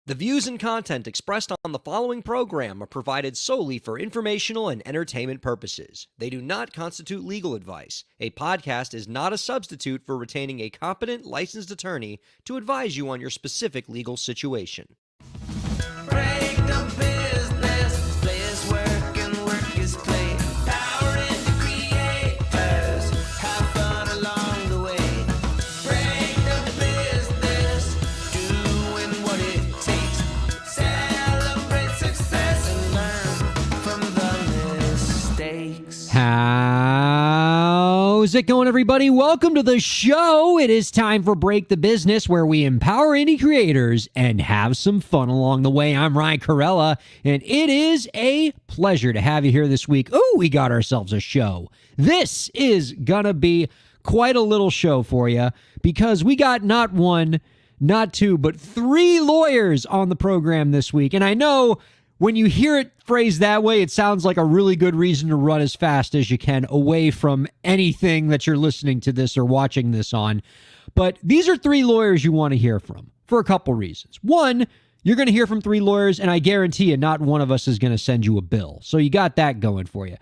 The views and content expressed on the following program are provided solely for informational and entertainment purposes. They do not constitute legal advice. A podcast is not a substitute for retaining a competent, licensed attorney to advise you on your specific legal situation. Break the business, play is work and work is play. Power into creators, have fun along the way. Break the business, doing what it takes. Celebrate success and learn from the mistakes. How's it going, everybody? Welcome to the show. It is time for Break the Business, where we empower indie creators and have some fun along the way. I'm Ryan Kairalla, and it is a pleasure to have you here this week. Oh, we got ourselves a show. This is gonna be quite a little show for you because we got not one, not two, but three lawyers on the program this week. And I know when you hear it phrased that way, it sounds like a really good reason to run as fast as you can away from anything that you're listening to this or watching this on. But these are three lawyers you want to hear from for a couple reasons. One, you're going to hear from three lawyers, and I guarantee you not one of us is going to send you a bill. So you got that going for you.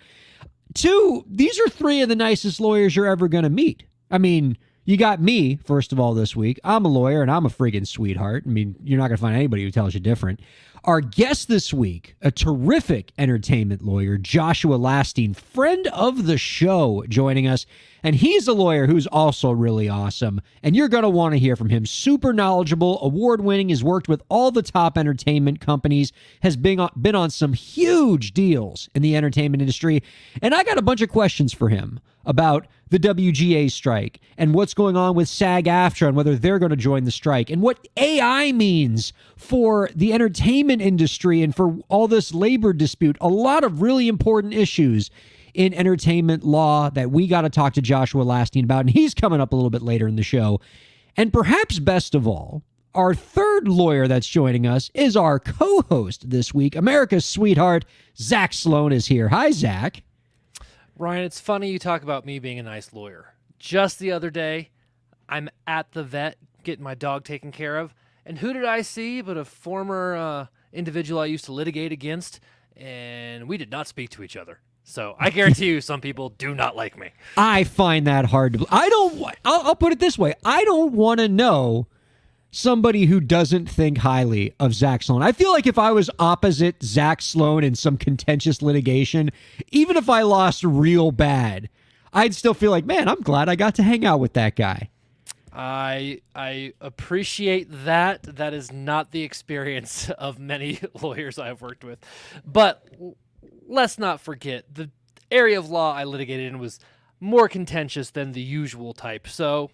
Two, these are three of the nicest lawyers you're ever going to meet. I mean, you got me, first of all, this week. I'm a lawyer, and I'm a friggin' sweetheart. I mean, you're not going to find anybody who tells you different. Our guest this week, a terrific entertainment lawyer, Joshua Lastine, friend of the show, joining us. And he's a lawyer who's also really awesome. And you're going to want to hear from him. Super knowledgeable, award-winning, has worked with all the top entertainment companies, has been on some huge deals in the entertainment industry. And I got a bunch of questions for him about the WGA strike and what's going on with SAG-AFTRA and whether they're going to join the strike and what AI means for the entertainment industry and for all this labor dispute. A lot of really important issues in entertainment law that we got to talk to Joshua Lastine about, and he's coming up a little bit later in the show. And perhaps best of all, our third lawyer that's joining us is our co-host this week, America's sweetheart, Zach Sloan is here. Hi, Zach. Ryan, it's funny you talk about me being a nice lawyer. Just the other day, I'm at the vet getting my dog taken care of, and who did I see but a former individual I used to litigate against, and we did not speak to each other. So I guarantee you some people do not like me. I find that hard to... I'll put it this way. I don't want to know somebody who doesn't think highly of Zach Sloan. I feel like if I was opposite Zach Sloan in some contentious litigation, even if I lost real bad, I'd still feel like, man, I'm glad I got to hang out with that guy. I appreciate that. That is not the experience of many lawyers I've worked with. But let's not forget, the area of law I litigated in was more contentious than the usual type. So,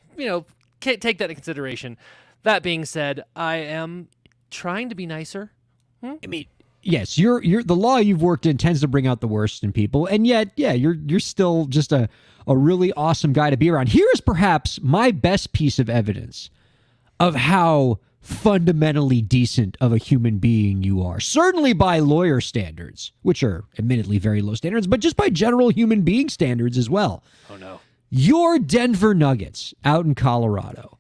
can't take that into consideration. That being said, I am trying to be nicer. I mean, yes, you're the law you've worked in tends to bring out the worst in people, and yet, yeah, you're still just a really awesome guy to be around. Here is perhaps my best piece of evidence of how fundamentally decent of a human being you are. Certainly by lawyer standards, which are admittedly very low standards, but just by general human being standards as well. Oh no. Your Denver Nuggets out in Colorado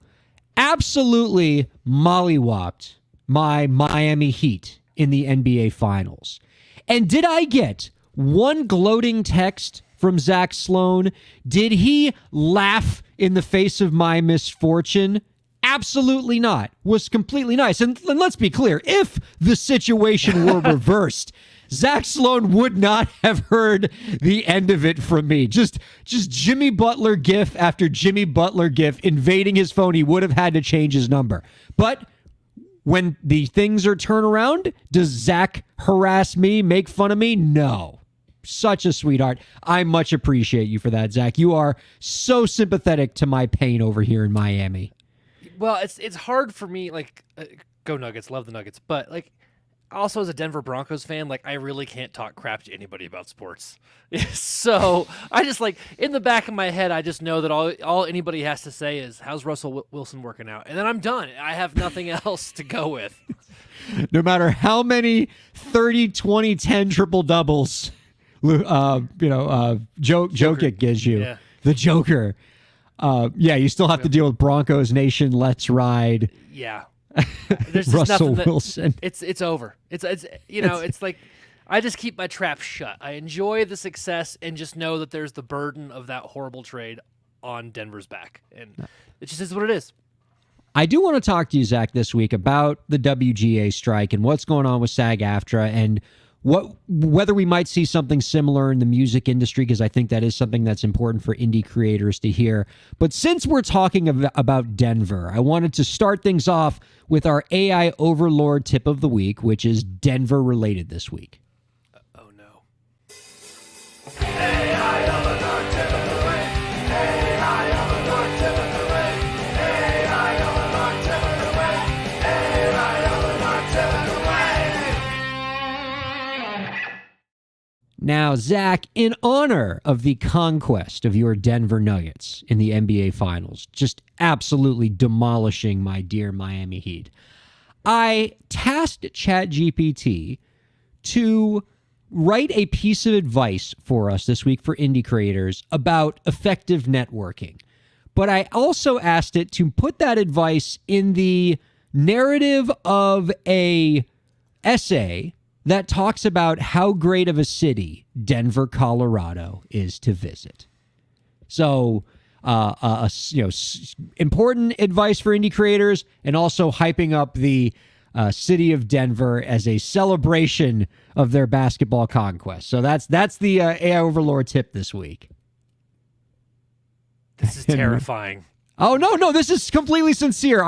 absolutely mollywopped my Miami Heat in the NBA Finals. And did I get one gloating text from Zach Sloan? Did he laugh in the face of my misfortune? Absolutely not. Was completely nice. And let's be clear, if the situation were reversed, Zach Sloan would not have heard the end of it from me. Just Jimmy Butler gif after Jimmy Butler gif invading his phone. He would have had to change his number. But when the things are turned around, does Zach harass me, make fun of me? No. Such a sweetheart. I much appreciate you for that, Zach. You are so sympathetic to my pain over here in Miami. Well, it's hard for me, go Nuggets, love the Nuggets, but also as a Denver Broncos fan, I really can't talk crap to anybody about sports. So I just in the back of my head, I just know that all anybody has to say is, how's Russell Wilson working out? And then I'm done. I have nothing else to go with. No matter how many 30, 20, 10 triple doubles, Jokic gives you, yeah. The Joker. You still have to deal with Broncos Nation. Let's ride. Yeah. There's just Russell nothing that, Wilson. It's over. It's it's like I just keep my trap shut. I enjoy the success and just know that there's the burden of that horrible trade on Denver's back, and it just is what it is. I do want to talk to you, Zach, this week about the WGA strike and what's going on with SAG-AFTRA and whether we might see something similar in the music industry, because I think that is something that's important for indie creators to hear. But since we're talking about Denver, I wanted to start things off with our AI overlord tip of the week, which is Denver related this week. Oh no. Now, Zach, in honor of the conquest of your Denver Nuggets in the NBA Finals, just absolutely demolishing my dear Miami Heat, I tasked ChatGPT to write a piece of advice for us this week for indie creators about effective networking. But I also asked it to put that advice in the narrative of a essay that talks about how great of a city Denver, Colorado is to visit. So, important advice for indie creators, and also hyping up the city of Denver as a celebration of their basketball conquest. So that's the AI Overlord tip this week. This is terrifying. Oh no, this is completely sincere.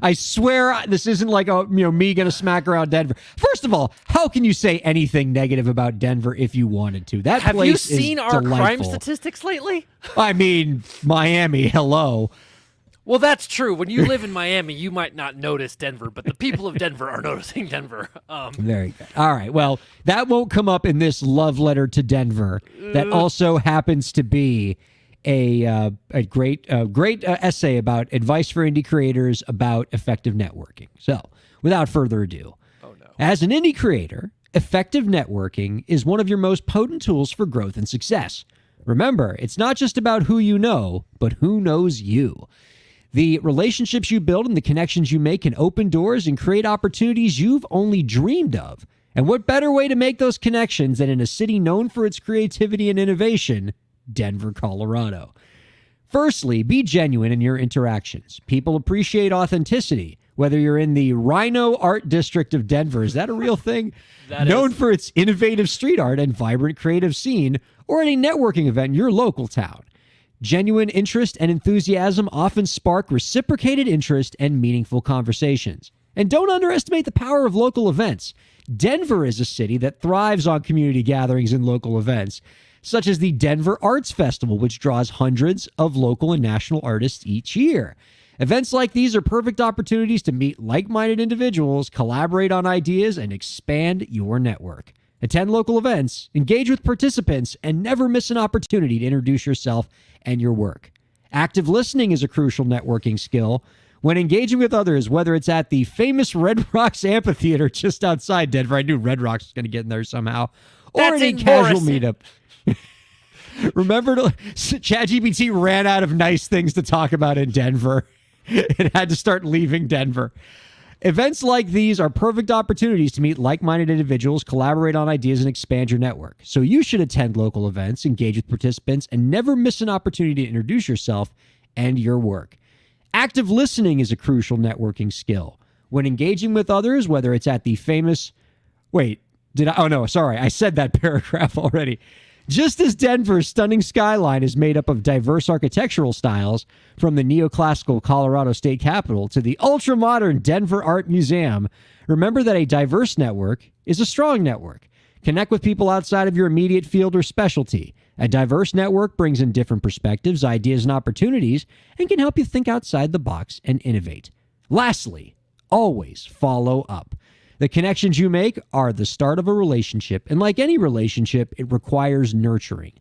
I swear this isn't like me gonna smack around Denver. First of all, how can you say anything negative about Denver if you wanted to? That Have place you is seen our crime delightful. statistics lately? I mean, Miami, hello. Well, that's true. When you live in Miami, you might not notice Denver, but the people of Denver are noticing Denver. Very good. All right. Well, that won't come up in this love letter to Denver. That also happens to be a great essay about advice for indie creators about effective networking. So, without further ado, as an indie creator, effective networking is one of your most potent tools for growth and success. Remember, it's not just about who you know, but who knows you. The relationships you build and the connections you make can open doors and create opportunities you've only dreamed of. And what better way to make those connections than in a city known for its creativity and innovation, Denver, Colorado. Firstly, be genuine in your interactions. People appreciate authenticity. Whether you're in the Rhino Art District of Denver, is that a real thing? Known for its innovative street art and vibrant creative scene, or at a networking event in your local town. Genuine interest and enthusiasm often spark reciprocated interest and meaningful conversations. And don't underestimate the power of local events. Denver is a city that thrives on community gatherings and local events, such as the Denver Arts Festival, which draws hundreds of local and national artists each year. Events like these are perfect opportunities to meet like-minded individuals, collaborate on ideas, and expand your network. Attend local events, engage with participants, and never miss an opportunity to introduce yourself and your work. Active listening is a crucial networking skill. When engaging with others, whether it's at the famous Red Rocks Amphitheater just outside Denver, I knew Red Rocks was going to get in there somehow, or in a casual meetup. Remember, ChatGPT ran out of nice things to talk about in Denver. It had to start leaving Denver. Events like these are perfect opportunities to meet like-minded individuals, collaborate on ideas, and expand your network. So you should attend local events, engage with participants, and never miss an opportunity to introduce yourself and your work. Active listening is a crucial networking skill. When engaging with others, whether it's at the famous... I said that paragraph already. Just as Denver's stunning skyline is made up of diverse architectural styles, from the neoclassical Colorado State Capitol to the ultra-modern Denver Art Museum, remember that a diverse network is a strong network. Connect with people outside of your immediate field or specialty. A diverse network brings in different perspectives, ideas, and opportunities, and can help you think outside the box and innovate. Lastly, always follow up. The connections you make are the start of a relationship, and like any relationship, it requires nurturing.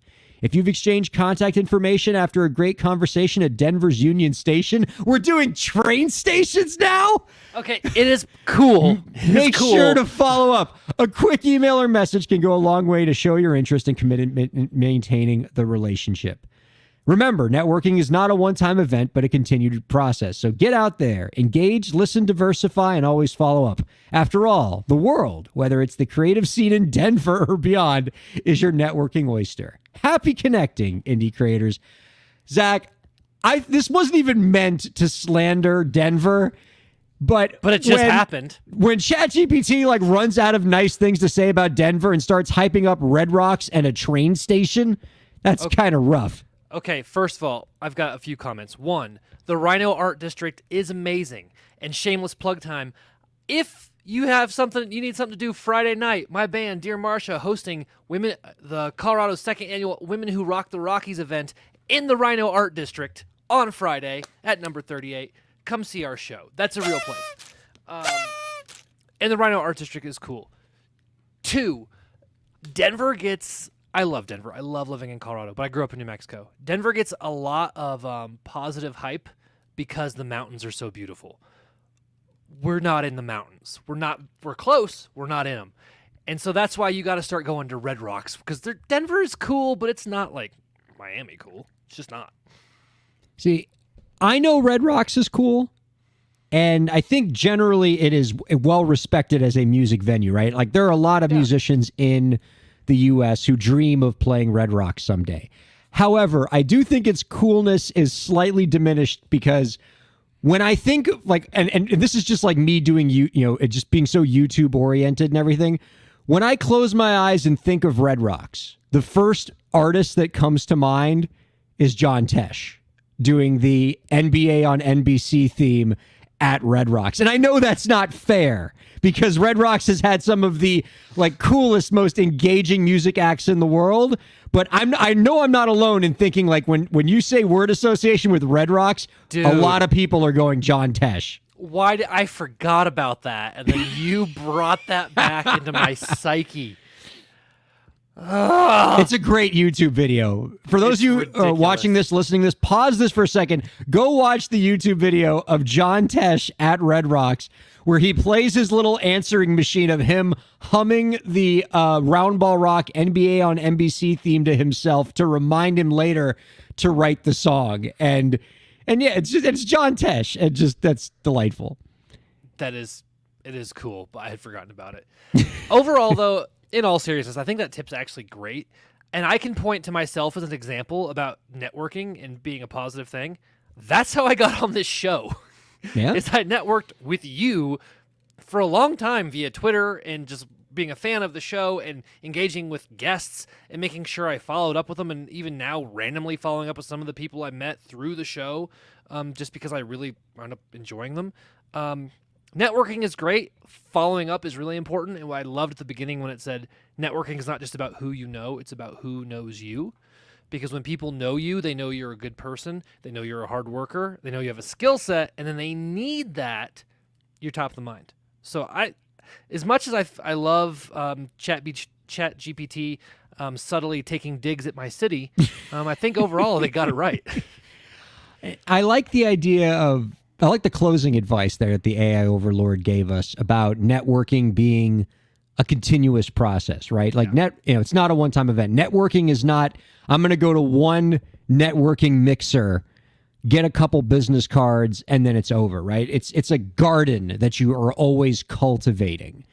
If you've exchanged contact information after a great conversation at Denver's Union Station, we're doing train stations now? Okay, it is cool. Make sure to follow up. A quick email or message can go a long way to show your interest and commitment in maintaining the relationship. Remember, networking is not a one-time event, but a continued process. So get out there, engage, listen, diversify, and always follow up. After all, the world, whether it's the creative scene in Denver or beyond, is your networking oyster. Happy connecting, indie creators. Zach, this wasn't even meant to slander Denver, but it just happened. When ChatGPT like runs out of nice things to say about Denver and starts hyping up Red Rocks and a train station, that's kind of rough. Okay, first of all, I've got a few comments. One, the Rhino Art District is amazing. And shameless plug time. If you need something to do Friday night, my band, Dear Marsha, hosting the Colorado's second annual Women Who Rock the Rockies event in the Rhino Art District on Friday at number 38. Come see our show. That's a real place. And the Rhino Art District is cool. Two, I love Denver. I love living in Colorado, but I grew up in New Mexico. Denver gets a lot of positive hype because the mountains are so beautiful. We're not in the mountains. We're close. We're not in them. And so that's why you got to start going to Red Rocks, because Denver is cool, but it's not like Miami cool. It's just not. See, I know Red Rocks is cool, and I think generally it is well respected as a music venue, right? Like there are a lot of musicians in the U.S. who dream of playing Red Rocks someday. However, I do think its coolness is slightly diminished because when I think like, and this is just like me doing it just being so YouTube oriented and everything. When I close my eyes and think of Red Rocks, the first artist that comes to mind is John Tesh doing the NBA on NBC theme at Red Rocks. And I know that's not fair because Red Rocks has had some of the like coolest, most engaging music acts in the world. But I know I'm not alone in thinking like when you say word association with Red Rocks, dude, a lot of people are going John Tesh. I forgot about that, and then you brought that back into my psyche. It's a great YouTube video. For those of you watching this, listening to this, pause this for a second. Go watch the YouTube video of John Tesh at Red Rocks, where he plays his little answering machine of him humming the Round Ball Rock NBA on NBC theme to himself to remind him later to write the song. And yeah, it's John Tesh. That's delightful. It is cool, but I had forgotten about it. Overall, though, in all seriousness, I think that tip's actually great. And I can point to myself as an example about networking and being a positive thing. That's how I got on this show. Yeah. Is I networked with you for a long time via Twitter and just being a fan of the show and engaging with guests and making sure I followed up with them, and even now randomly following up with some of the people I met through the show just because I really wound up enjoying them. Networking is great. Following up is really important. And what I loved at the beginning when it said networking is not just about who you know, it's about who knows you. Because when people know you, they know you're a good person, they know you're a hard worker, they know you have a skill set, and then they need that, you're top of the mind. So as much as I love ChatGPT subtly taking digs at my city, I think overall they got it right. I like the the closing advice there that the AI overlord gave us about networking being a continuous process, right? Like it's not a one-time event. Networking is not, I'm going to go to one networking mixer, get a couple business cards, and then it's over, right? It's a garden that you are always cultivating.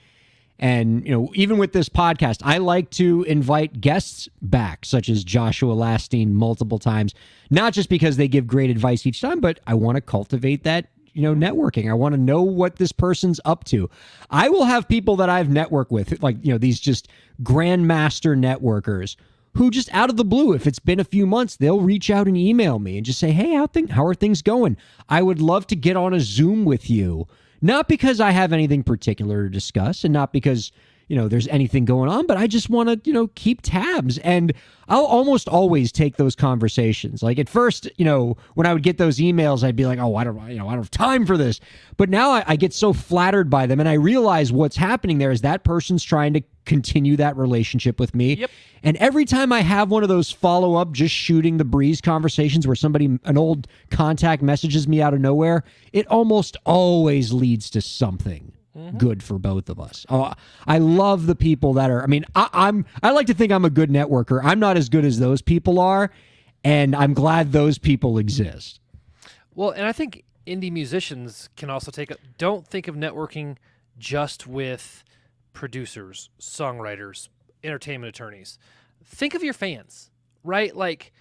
And, even with this podcast, I like to invite guests back, such as Joshua Lastine multiple times, not just because they give great advice each time, but I want to cultivate that, networking. I want to know what this person's up to. I will have people that I've networked with, like, these just grandmaster networkers who just out of the blue, if it's been a few months, they'll reach out and email me and just say, hey, how are things going? I would love to get on a Zoom with you. Not because I have anything particular to discuss and not because, there's anything going on, but I just want to, keep tabs. And I'll almost always take those conversations. Like at first, when I would get those emails, I'd be like, oh, I don't have time for this. But now I get so flattered by them and I realize what's happening there is that person's trying to continue that relationship with me. Yep. And every time I have one of those follow-up, just shooting the breeze conversations where an old contact messages me out of nowhere, it almost always leads to something good for both of us. Oh, I love the people that are, I like to think I'm a good networker. I'm not as good as those people are. And I'm glad those people exist. Well, and I think indie musicians can also don't think of networking just with producers, songwriters, entertainment attorneys. Think of your fans, right? Like,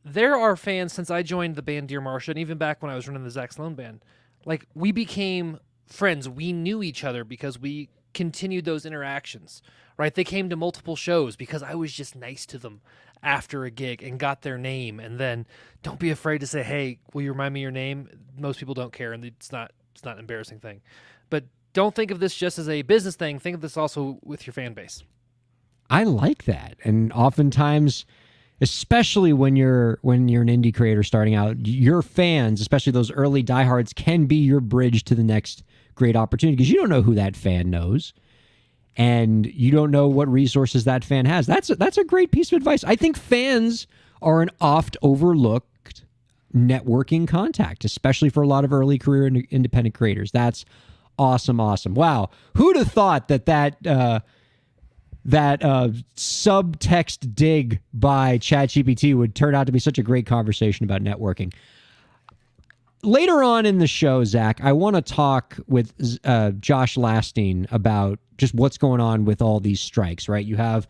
there are fans since I joined the band Dear Marcia, and even back when I was running the Zach Sloan band. Like, we became friends. We knew each other because we continued those interactions, right? They came to multiple shows because I was just nice to them after a gig and got their name. And then don't be afraid to say, hey, will you remind me your name? Most people don't care, and it's not an embarrassing thing. But don't think of this just as a business thing. Think of this also with your fan base. I like that. And oftentimes, especially when you're an indie creator starting out, your fans, especially those early diehards, can be your bridge to the next great opportunity, because you don't know who that fan knows, and you don't know what resources that fan has. That's a great piece of advice. I think fans are an oft overlooked networking contact, especially for a lot of early career independent creators. That's awesome. Wow, who'd have thought that subtext dig by ChatGPT would turn out to be such a great conversation about networking. Later on in the show, Zach, I want to talk with Josh Lasting about just what's going on with all these strikes, right? You have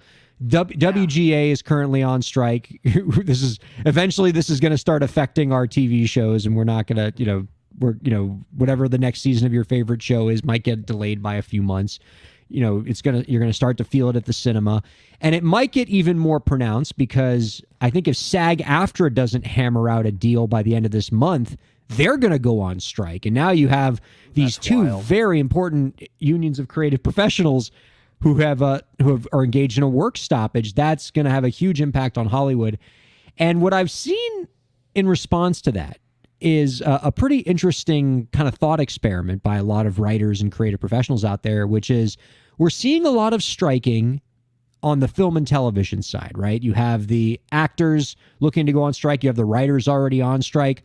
WGA is currently on strike. This is going to start affecting our TV shows, and we're not going to, whatever the next season of your favorite show is might get delayed by a few months. You're going to start to feel it at the cinema, and it might get even more pronounced because I think if SAG-AFTRA doesn't hammer out a deal by the end of this month, they're going to go on strike. And now you have these two very important unions of creative professionals who are engaged in a work stoppage. That's going to have a huge impact on Hollywood. And what I've seen in response to that is a pretty interesting kind of thought experiment by a lot of writers and creative professionals out there, which is we're seeing a lot of striking on the film and television side, right? You have the actors looking to go on strike. You have the writers already on strike.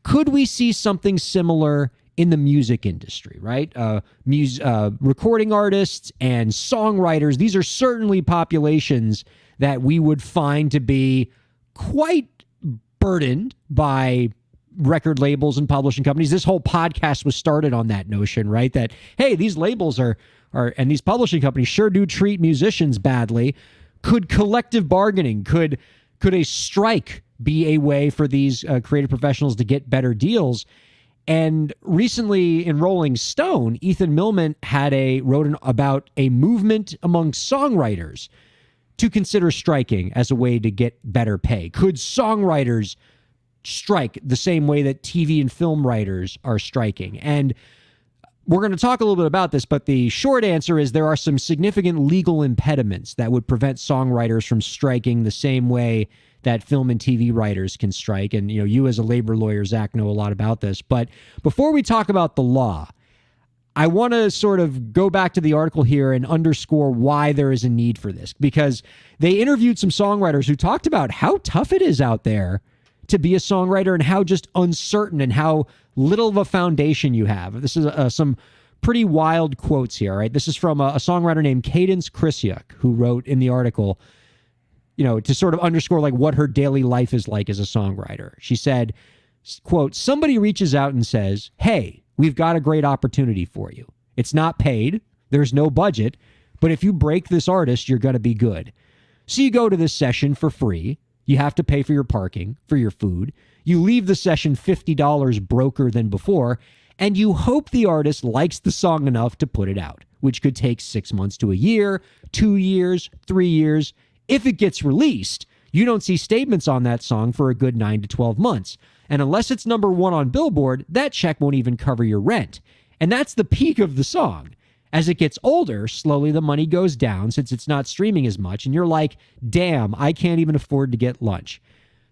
Could we see something similar in the music industry, right? Recording artists and songwriters, these are certainly populations that we would find to be quite burdened by record labels and publishing companies. This whole podcast was started on that notion, right? That, hey, these labels are and these publishing companies sure do treat musicians badly. Could collective bargaining, could a strike be a way for these creative professionals to get better deals? And recently in Rolling Stone, Ethan Millman wrote about a movement among songwriters to consider striking as a way to get better pay. Could songwriters strike the same way that TV and film writers are striking? And we're going to talk a little bit about this, but the short answer is there are some significant legal impediments that would prevent songwriters from striking the same way that film and TV writers can strike. And, you as a labor lawyer, Zach, know a lot about this. But before we talk about the law, I want to sort of go back to the article here and underscore why there is a need for this, because they interviewed some songwriters who talked about how tough it is out there to be a songwriter and how just uncertain and how little of a foundation you have. This is some pretty wild quotes here, right? This is from a songwriter named Cadence Krysiuk, who wrote in the article, to sort of underscore like what her daily life is like as a songwriter. She said, quote, "Somebody reaches out and says, 'Hey, we've got a great opportunity for you. It's not paid. There's no budget. But if you break this artist, you're going to be good. So you go to this session for free. You have to pay for your parking, for your food. You leave the session $50 broker than before, and you hope the artist likes the song enough to put it out, which could take 6 months to a year, 2 years, 3 years. If it gets released, you don't see statements on that song for a good 9 to 12 months. And unless it's number one on Billboard, that check won't even cover your rent. And that's the peak of the song. As it gets older, slowly the money goes down since it's not streaming as much. And you're like, damn, I can't even afford to get lunch.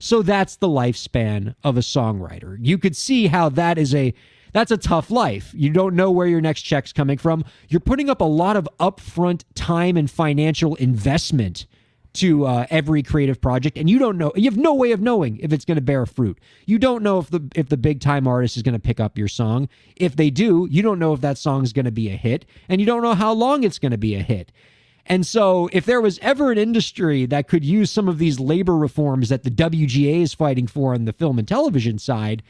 So that's the lifespan of a songwriter. You could see how that's a tough life. You don't know where your next check's coming from. You're putting up a lot of upfront time and financial investment to every creative project, and you don't know. You have no way of knowing if it's going to bear fruit. You don't know if the big time artist is going to pick up your song. If they do, you don't know if that song is going to be a hit, and you don't know how long it's going to be a hit. And so if there was ever an industry that could use some of these labor reforms that the WGA is fighting for on the film and television side,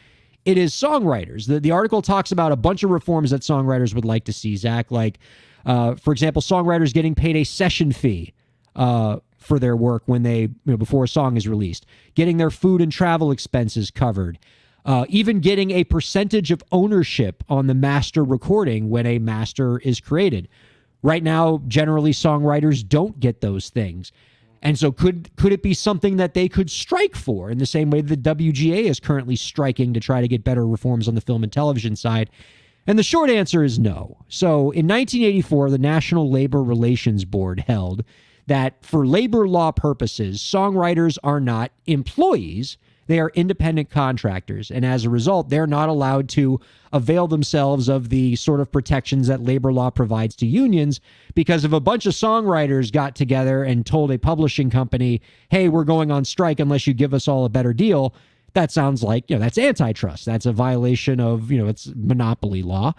it is songwriters. The article talks about a bunch of reforms that songwriters would like to see, Zach, like, for example, songwriters getting paid a session fee for their work when they, before a song is released, getting their food and travel expenses covered, even getting a percentage of ownership on the master recording when a master is created. Right now, generally, songwriters don't get those things. And so could it be something that they could strike for in the same way the WGA is currently striking to try to get better reforms on the film and television side? And the short answer is no. So in 1984, the National Labor Relations Board held that for labor law purposes, songwriters are not employees. They are independent contractors. And as a result, they're not allowed to avail themselves of the sort of protections that labor law provides to unions, because if a bunch of songwriters got together and told a publishing company, hey, we're going on strike unless you give us all a better deal, that sounds like, that's antitrust. That's a violation of, it's monopoly law.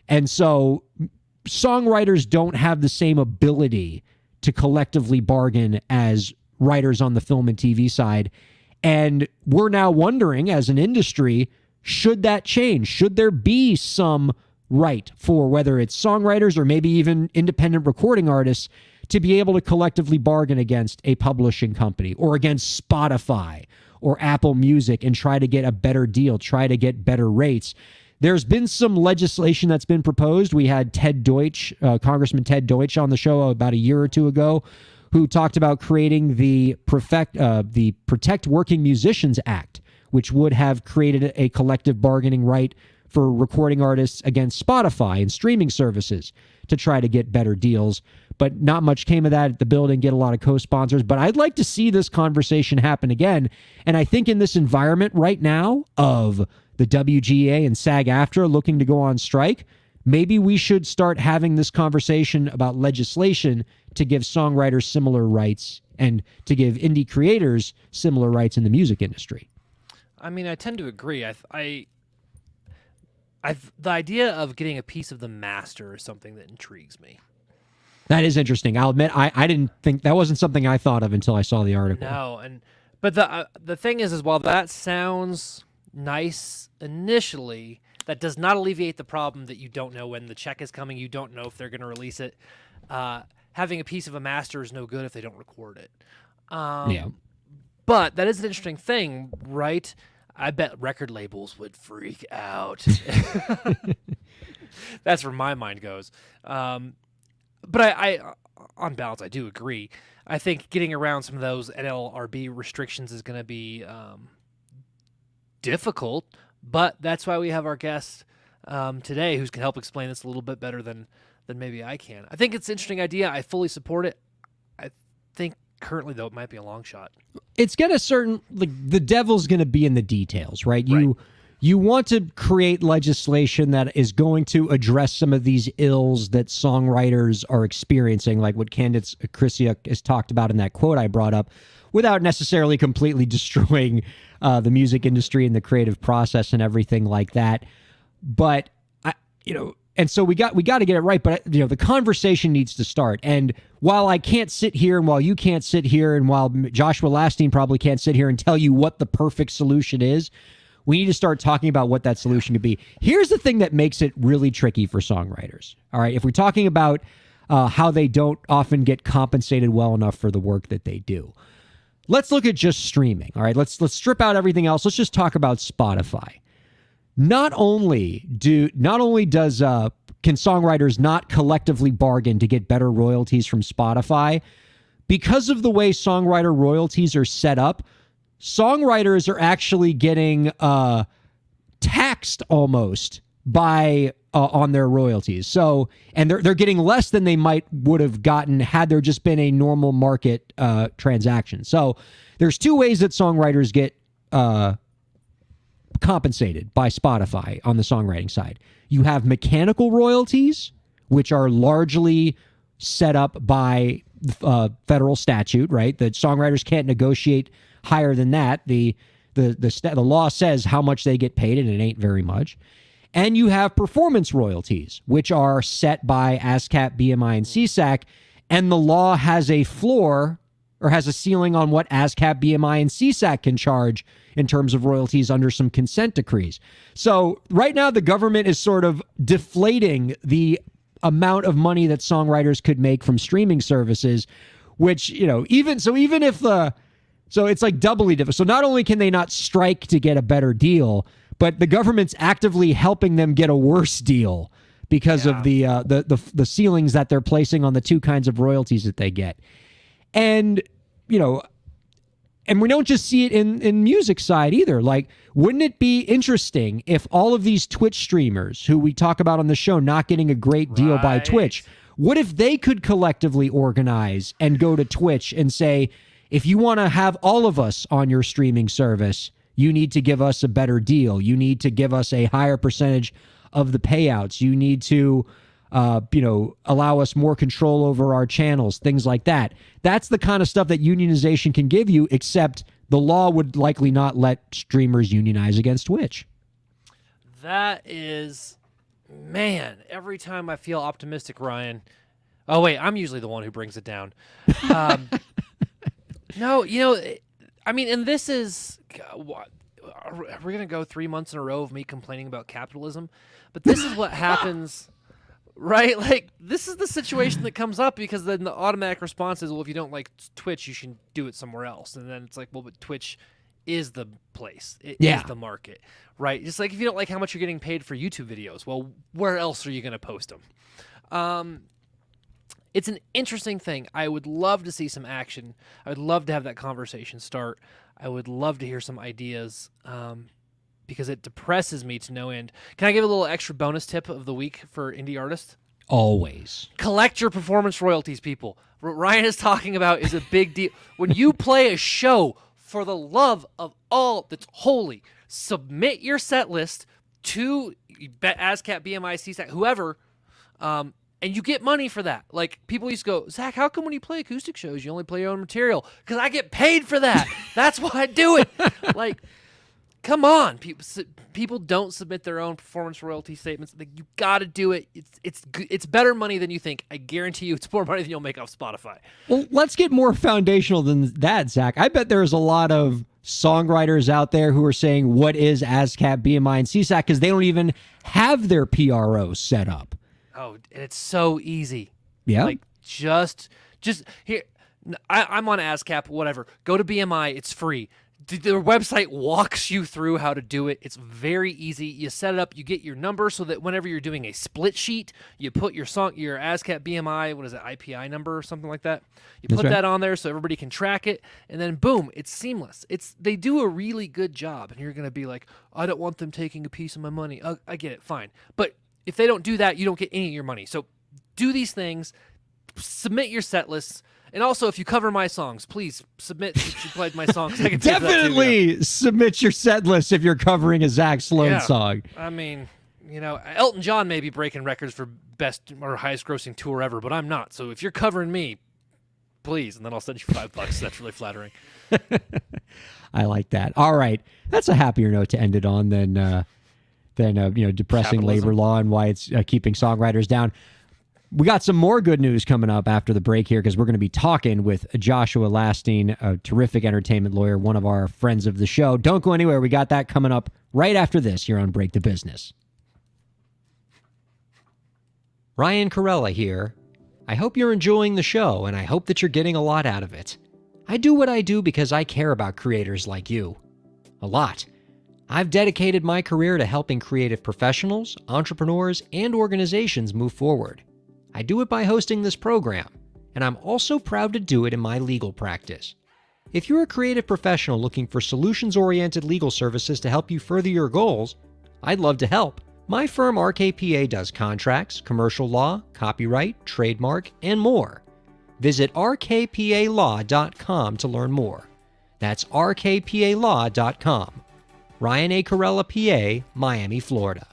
And so songwriters don't have the same ability to collectively bargain as writers on the film and TV side. And we're now wondering, as an industry, should that change? Should there be some right for whether it's songwriters or maybe even independent recording artists to be able to collectively bargain against a publishing company or against Spotify or Apple Music and try to get a better deal, try to get better rates? There's been some legislation that's been proposed. We had Ted Deutsch, Congressman Ted Deutsch, on the show about a year or two ago, who talked about creating the Protect Working Musicians Act, which would have created a collective bargaining right for recording artists against Spotify and streaming services to try to get better deals. But not much came of that. The bill didn't get a lot of co-sponsors. But I'd like to see this conversation happen again. And I think in this environment right now of the WGA and SAG-AFTRA looking to go on strike, maybe we should start having this conversation about legislation to give songwriters similar rights and to give indie creators similar rights in the music industry. I mean, I tend to agree. The idea of getting a piece of the master is something that intrigues me. That is interesting. I'll admit, I didn't think that wasn't something I thought of until I saw the article. No, but the thing is while that sounds nice initially, that does not alleviate the problem that you don't know when the check is coming. You don't know if they're going to release it. Having a piece of a master is no good if they don't record it. Yeah. But that is an interesting thing, right? I bet record labels would freak out. That's where my mind goes. But I, on balance, I do agree. I think getting around some of those NLRB restrictions is going to be difficult, but that's why we have our guest today, who can help explain this a little bit better than maybe I can. I think it's an interesting idea. I fully support it. I think currently, though, it might be a long shot. It's got a certain, the devil's going to be in the details, right? You want to create legislation that is going to address some of these ills that songwriters are experiencing, like what Candace Krisiak has talked about in that quote I brought up, without necessarily completely destroying the music industry and the creative process and everything like that. But and so we got to get it right. But the conversation needs to start. And while I can't sit here, and while you can't sit here, and while Joshua Lastine probably can't sit here and tell you what the perfect solution is, we need to start talking about what that solution could be. Here's the thing that makes it really tricky for songwriters. All right, if we're talking about how they don't often get compensated well enough for the work that they do, let's look at just streaming. All right, let's strip out everything else. Let's just talk about Spotify. Not only does can songwriters not collectively bargain to get better royalties from Spotify, because of the way songwriter royalties are set up, songwriters are actually getting taxed almost by on their royalties. So, and they're getting less than they would have gotten had there just been a normal market transaction. So, there's two ways that songwriters get compensated by Spotify on the songwriting side. You have mechanical royalties, which are largely set up by federal statute, right? The songwriters can't negotiate higher than that. The law says how much they get paid, and it ain't very much. And you have performance royalties, which are set by ASCAP, BMI, and CSAC, and the law has a floor or has a ceiling on what ASCAP, BMI, and CSAC can charge in terms of royalties under some consent decrees. So right now the government is sort of deflating the amount of money that songwriters could make from streaming services, which, even if so it's like doubly difficult. So not only can they not strike to get a better deal, but the government's actively helping them get a worse deal because of the ceilings that they're placing on the two kinds of royalties that they get. And, and we don't just see it in music side either. Like, wouldn't it be interesting if all of these Twitch streamers who we talk about on the show not getting a great deal by Twitch, what if they could collectively organize and go to Twitch and say, if you want to have all of us on your streaming service, you need to give us a better deal. You need to give us a higher percentage of the payouts. You need to, allow us more control over our channels, things like that. That's the kind of stuff that unionization can give you, except the law would likely not let streamers unionize against Twitch. That is, man, every time I feel optimistic, Ryan. Oh, wait, I'm usually the one who brings it down. No, and this is, what, we're going to go 3 months in a row of me complaining about capitalism, but this is what happens, right? Like, this is the situation that comes up because then the automatic response is, well, if you don't like Twitch, you should do it somewhere else. And then it's like, well, but Twitch is the place. It is the market, right? Just like if you don't like how much you're getting paid for YouTube videos, well, where else are you going to post them? It's an interesting thing. I would love to see some action. I would love to have that conversation start. I would love to hear some ideas because it depresses me to no end. Can I give a little extra bonus tip of the week for indie artists? Always. Collect your performance royalties, people. What Ryan is talking about is a big deal. When you play a show, for the love of all that's holy, submit your set list to ASCAP, BMI, CSAC, whoever, and you get money for that. Like, people used to go, Zach, how come when you play acoustic shows, you only play your own material? Because I get paid for that. That's why I do it. Like, come on. People don't submit their own performance royalty statements. Like, you got to do it. It's better money than you think. I guarantee you it's more money than you'll make off Spotify. Well, let's get more foundational than that, Zach. I bet there's a lot of songwriters out there who are saying, what is ASCAP, BMI, and CSAC? Because they don't even have their PRO set up. Oh, and it's so easy. Yeah. Like, just here. I'm on ASCAP, whatever. Go to BMI. It's free. Their website walks you through how to do it. It's very easy. You set it up. You get your number so that whenever you're doing a split sheet, you put your ASCAP BMI, what is it, IPI number or something like that. You put that on there so everybody can track it, and then boom, it's seamless. They do a really good job, and you're going to be like, I don't want them taking a piece of my money. I get it, fine. But if they don't do that, you don't get any of your money. So do these things, submit your set lists, and also if you cover my songs, please submit that you played my songs. I can Definitely submit your set list if you're covering a Zach Sloan song. I mean, Elton John may be breaking records for best or highest grossing tour ever, but I'm not. So if you're covering me, please, and then I'll send you $5. That's really flattering. I like that. All right. That's a happier note to end it on than depressing Capitalism. labor law and why it's keeping songwriters down. We got some more good news coming up after the break here because we're going to be talking with Joshua Lasting, a terrific entertainment lawyer, one of our friends of the show. Don't go anywhere. We got that coming up right after this here on Break the Business. Ryan Kairalla here. I hope you're enjoying the show, and I hope that you're getting a lot out of it. I do what I do because I care about creators like you. A lot. I've dedicated my career to helping creative professionals, entrepreneurs, and organizations move forward. I do it by hosting this program, and I'm also proud to do it in my legal practice. If you're a creative professional looking for solutions-oriented legal services to help you further your goals, I'd love to help. My firm RKPA does contracts, commercial law, copyright, trademark, and more. Visit rkpalaw.com to learn more. That's rkpalaw.com. Ryan A. Kairalla, PA, Miami, Florida.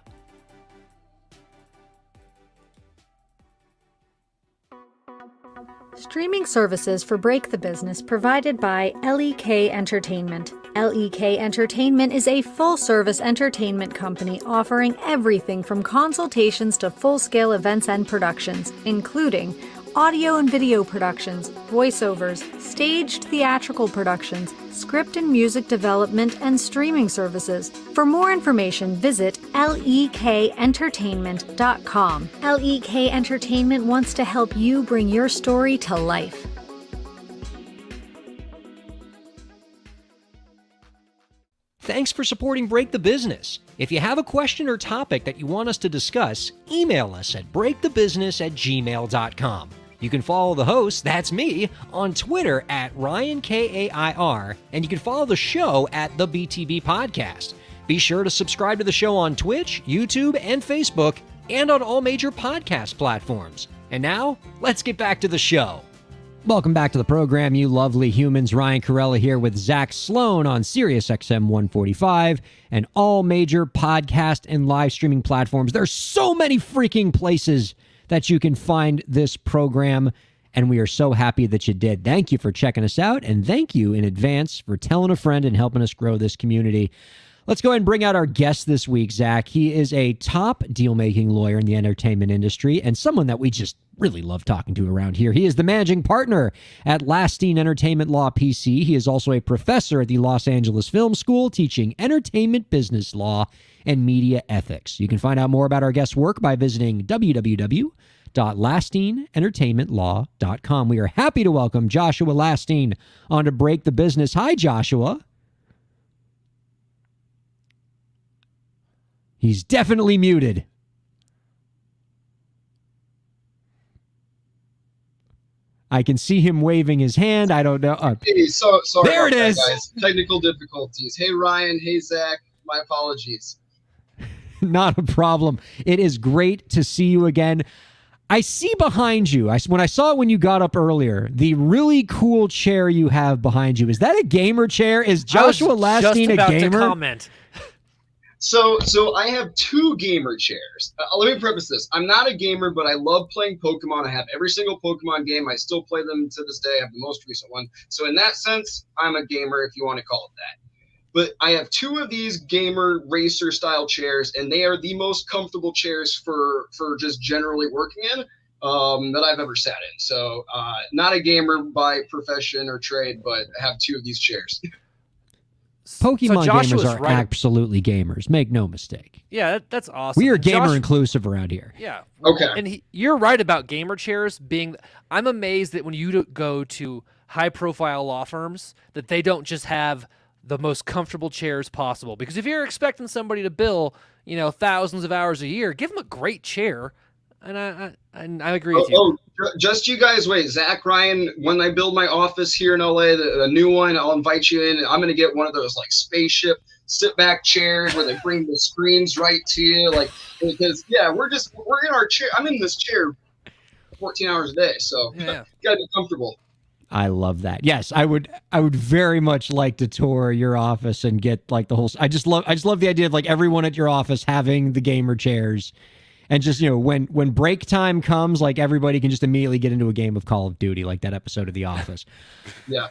Streaming services for Break the Business provided by LEK Entertainment. LEK Entertainment is a full-service entertainment company offering everything from consultations to full-scale events and productions, including audio and video productions, voiceovers, staged theatrical productions, script and music development, and streaming services. For more information, visit lekentertainment.com. LEK Entertainment wants to help you bring your story to life. Thanks for supporting Break the Business. If you have a question or topic that you want us to discuss, email us at breakthebusiness@gmail.com. You can follow the host, that's me, on Twitter at Ryan Kair, and you can follow the show at the BTB Podcast. Be sure to subscribe to the show on Twitch, YouTube, and Facebook, and on all major podcast platforms. And now, let's get back to the show. Welcome back to the program, you lovely humans. Ryan Kairalla here with Zach Sloan on Sirius XM 145 and all major podcast and live streaming platforms. There's so many freaking places that you can find this program, and we are so happy that you did. Thank you for checking us out, and thank you in advance for telling a friend and helping us grow this community. Let's go ahead and bring out our guest this week, Zach. He is a top deal-making lawyer in the entertainment industry and someone that we just really love talking to around here. He is the managing partner at Lastine Entertainment Law PC. He is also a professor at the Los Angeles Film School teaching entertainment business law and media ethics. You can find out more about our guest's work by visiting www.lastineentertainmentlaw.com. We are happy to welcome Joshua Lastine on to Break the Business. Hi, Joshua. He's definitely muted. I can see him waving his hand. I don't know. Hey, sorry there about it is. that, guys. Technical difficulties. Hey, Ryan. Hey, Zach. My apologies. Not a problem. It is great to see you again. I see behind you, when I saw it when you got up earlier, the really cool chair you have behind you. Is that a gamer chair? Is Joshua Lastine a gamer? To comment. So I have two gamer chairs. Let me preface this. I'm not a gamer, but I love playing Pokemon. I have every single Pokemon game. I still play them to this day. I have the most recent one. So in that sense, I'm a gamer, if you want to call it that. But I have two of these gamer racer style chairs, and they are the most comfortable chairs for just generally working in that I've ever sat in. So not a gamer by profession or trade, but I have two of these chairs. Pokemon Joshua's gamers are right. absolutely gamers. Make no mistake. Yeah, that's awesome. We are And gamer inclusive around here. Yeah. Okay. And you're right about gamer chairs being. I'm amazed that when you go to high-profile law firms, that they don't just have the most comfortable chairs possible. Because if you're expecting somebody to bill, thousands of hours a year, give them a great chair. And I agree with you. Just you guys wait. Zach, Ryan, when I build my office here in LA, the new one, I'll invite you in. I'm going to get one of those like spaceship sit back chairs where they bring the screens right to you. Because we're in our chair. I'm in this chair 14 hours a day. So you got to be comfortable. I love that. Yes, I would very much like to tour your office and get like the whole. I just love the idea of like everyone at your office having the gamer chairs. And just, when break time comes, like everybody can just immediately get into a game of Call of Duty, like that episode of The Office. Yeah.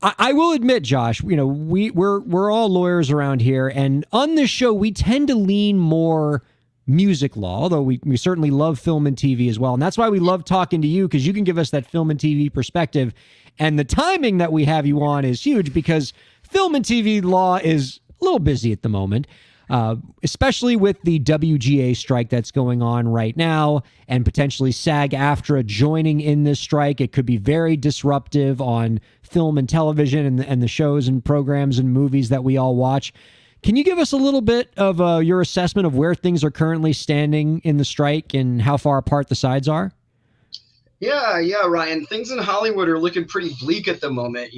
I will admit, Josh, we're all lawyers around here, and on this show we tend to lean more music law, although we certainly love film and TV as well. And that's why we love talking to you, because you can give us that film and TV perspective. And the timing that we have you on is huge because film and TV law is a little busy at the moment. Especially with the WGA strike that's going on right now and potentially SAG-AFTRA joining in this strike. It could be very disruptive on film and television and the shows and programs and movies that we all watch. Can you give us a little bit of your assessment of where things are currently standing in the strike and how far apart the sides are? Yeah, Ryan. Things in Hollywood are looking pretty bleak at the moment.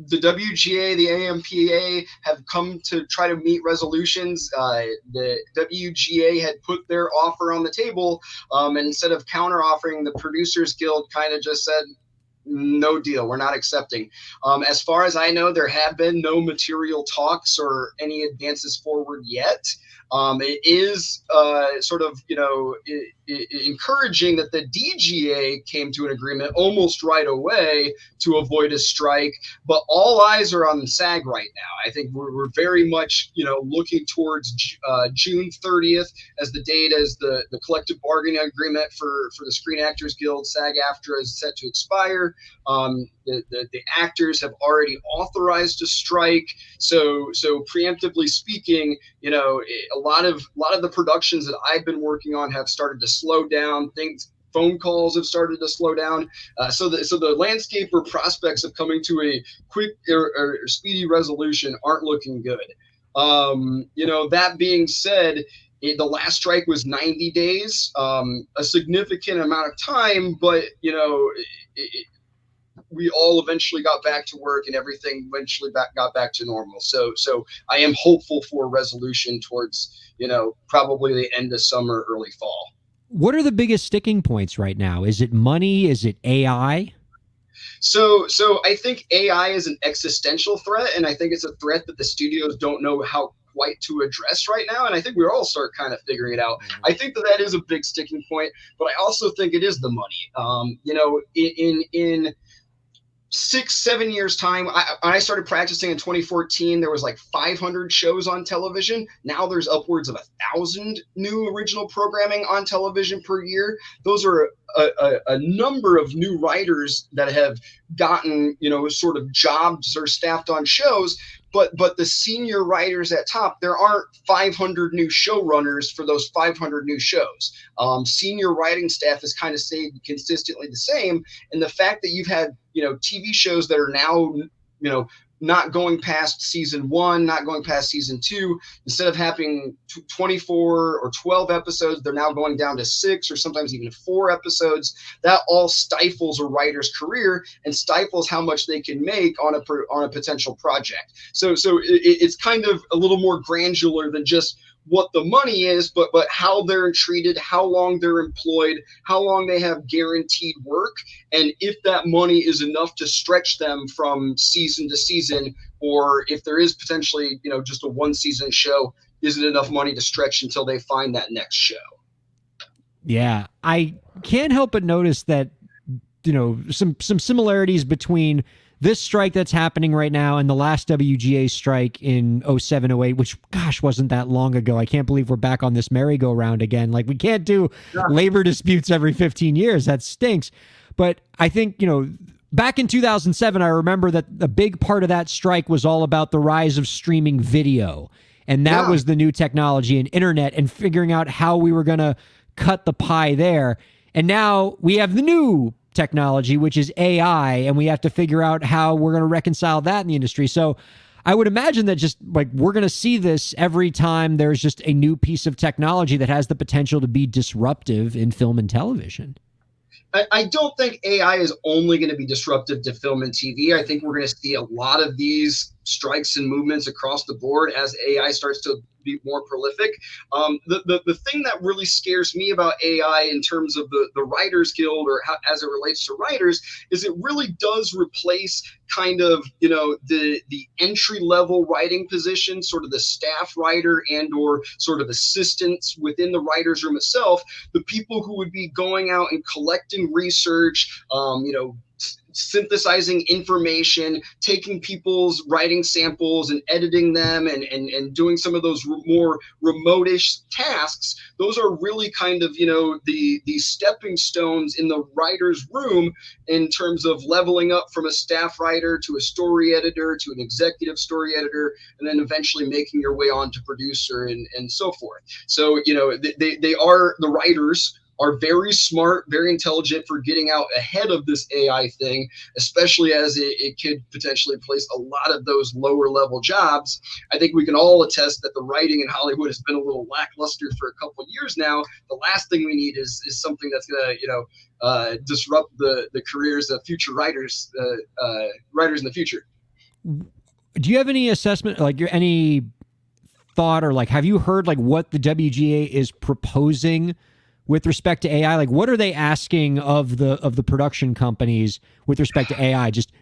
The WGA, the AMPA have come to try to meet resolutions. The WGA had put their offer on the table, and instead of counter offering, the Producers Guild kind of just said, no deal. We're not accepting. As far as I know, there have been no material talks or any advances forward yet. It is sort of, encouraging that the DGA came to an agreement almost right away to avoid a strike, but all eyes are on SAG right now. I think we're very much, looking towards June 30th as the date as the collective bargaining agreement for the Screen Actors Guild, SAG-AFTRA, is set to expire. The actors have already authorized a strike. So preemptively speaking, a lot of the productions that I've been working on have started to slow down. Phone calls have started to slow down. So the landscape or prospects of coming to a quick or speedy resolution aren't looking good. That being said, the last strike was 90 days, a significant amount of time, but we all eventually got back to work and everything eventually got back to normal. So I am hopeful for a resolution towards, probably the end of summer, early fall. What are the biggest sticking points right now? Is it money? Is it AI? So I think AI is an existential threat, and I think it's a threat that the studios don't know how quite to address right now. And I think we're all start kind of figuring it out. I think that is a big sticking point, but I also think it is the money. In 6-7 years time, I started practicing in 2014. There was like 500 shows on television. Now there's upwards of 1,000 new original programming on television per year. Those are a number of new writers that have gotten, sort of jobs or staffed on shows. But the senior writers at top, there aren't 500 new showrunners for those 500 new shows. Senior writing staff is kind of stayed consistently the same. And the fact that you've had, TV shows that are now, not going past season 1, not going past season 2, instead of having 24 or 12 episodes, they're now going down to 6 or sometimes even 4 episodes. That all stifles a writer's career and stifles how much they can make on a potential project. So it's kind of a little more granular than just what the money is, but how they're treated, how long they're employed, how long they have guaranteed work, and if that money is enough to stretch them from season to season, or if there is potentially, just a one season show, is it enough money to stretch until they find that next show? Yeah, I can't help but notice that, some similarities between this strike that's happening right now and the last WGA strike in 07-08, which, gosh, wasn't that long ago. I can't believe we're back on this merry-go-round again. Like, we can't do labor disputes every 15 years. That stinks. But I think, back in 2007, I remember that a big part of that strike was all about the rise of streaming video. And that was the new technology and internet and figuring out how we were going to cut the pie there. And now we have the new technology, which is AI, and we have to figure out how we're going to reconcile that in the industry. So I would imagine that just like we're going to see this every time there's just a new piece of technology that has the potential to be disruptive in film and television. I don't think AI is only going to be disruptive to film and TV. I think we're going to see a lot of these strikes and movements across the board as AI starts to be more prolific. The thing that really scares me about AI in terms of the Writers Guild, or how, as it relates to writers, is it really does replace kind of, the entry level writing position, sort of the staff writer and or sort of assistants within the writer's room itself, the people who would be going out and collecting research, synthesizing information, taking people's writing samples and editing them and doing some of those more remote-ish tasks. Those are really kind of, the stepping stones in the writer's room in terms of leveling up from a staff writer to a story editor to an executive story editor, and then eventually making your way on to producer and so forth. So, they are, the writers are very smart, very intelligent for getting out ahead of this AI thing, especially as it could potentially place a lot of those lower level jobs. I think we can all attest that the writing in Hollywood has been a little lackluster for a couple of years now. The last thing we need is something that's going to, disrupt the careers of future writers in the future. Do you have any assessment, like any thought, or like have you heard like what the WGA is proposing with respect to AI? Like, what are they asking of the production companies with respect to AI? Just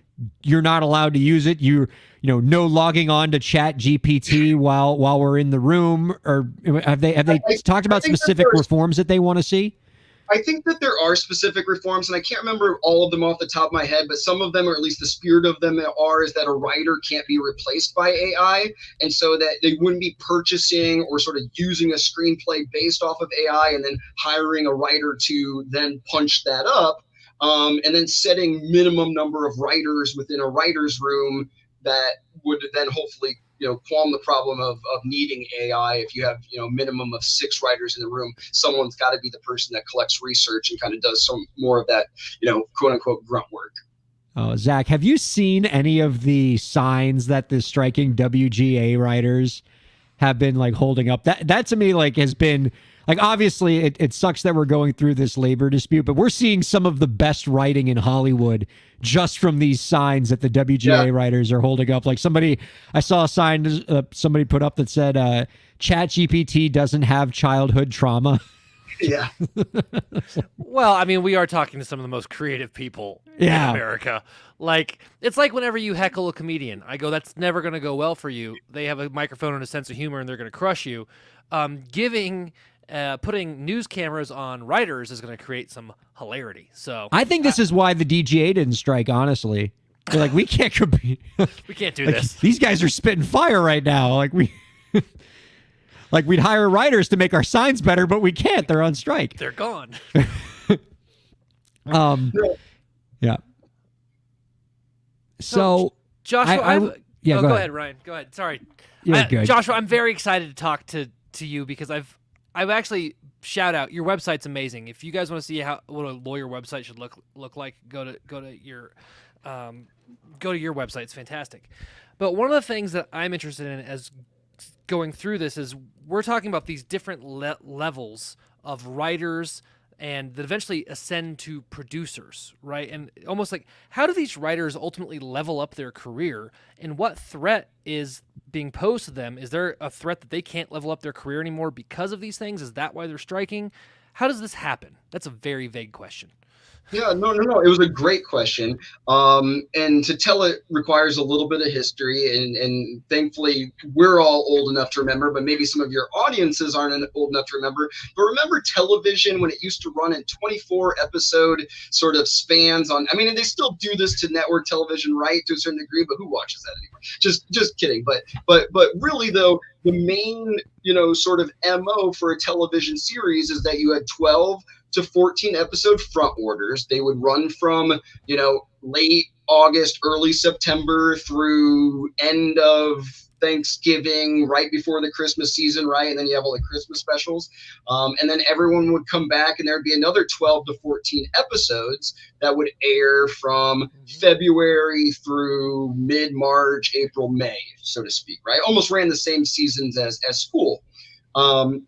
you're not allowed to use it. No logging on to Chat GPT while we're in the room, or have they talked about specific reforms that they want to see? I think that there are specific reforms, and I can't remember all of them off the top of my head, but some of them, or at least the spirit of them, is that a writer can't be replaced by AI, and so that they wouldn't be purchasing or sort of using a screenplay based off of AI and then hiring a writer to then punch that up, and then setting minimum number of writers within a writer's room that would then hopefully qualm the problem of needing AI. If you have, minimum of 6 writers in the room, someone's got to be the person that collects research and kind of does some more of that, quote unquote grunt work. Oh, Zach, have you seen any of the signs that the striking WGA writers have been like holding up? That to me has been like, obviously it sucks that we're going through this labor dispute, but we're seeing some of the best writing in Hollywood just from these signs that the WGA writers are holding up. Like I saw a sign somebody put up that said, Chat GPT doesn't have childhood trauma. Yeah. Well, I mean, we are talking to some of the most creative people in America. Like, it's like whenever you heckle a comedian, I go, that's never going to go well for you. They have a microphone and a sense of humor, and they're going to crush you. Putting news cameras on writers is going to create some hilarity. So I think this is why the DGA didn't strike, honestly. They're like, we can't compete. We can't do this. These guys are spitting fire right now. Like we'd hire writers to make our signs better, but we can't. They're on strike. They're gone. Yeah. So Joshua, go go ahead, Ryan. Go ahead. Sorry. Good. Joshua, I'm very excited to talk to you because I've actually shout out your website's amazing. If you guys want to see what a lawyer website should look like, go to your website. It's fantastic. But one of the things that I'm interested in as going through this is we're talking about these different levels of writers and that eventually ascend to producers, right? And almost like, how do these writers ultimately level up their career, and what threat is being posed to them? Is there a threat that they can't level up their career anymore because of these things? Is that why they're striking? How does this happen? That's a very vague question. Yeah, no. It was a great question. And to tell it requires a little bit of history. And thankfully, we're all old enough to remember, but maybe some of your audiences aren't old enough to remember. But remember television when it used to run in 24 episode sort of spans on, I mean, and they still do this to network television, right, to a certain degree, but who watches that anymore? Just kidding. But really, though, the main, sort of MO for a television series is that you had 12 to 14 episode front orders. They would run from, late August, early September through end of Thanksgiving, right before the Christmas season, right? And then you have all the Christmas specials. And then everyone would come back and there'd be another 12 to 14 episodes that would air from February through mid-March, April, May, so to speak, right? Almost ran the same seasons as school. And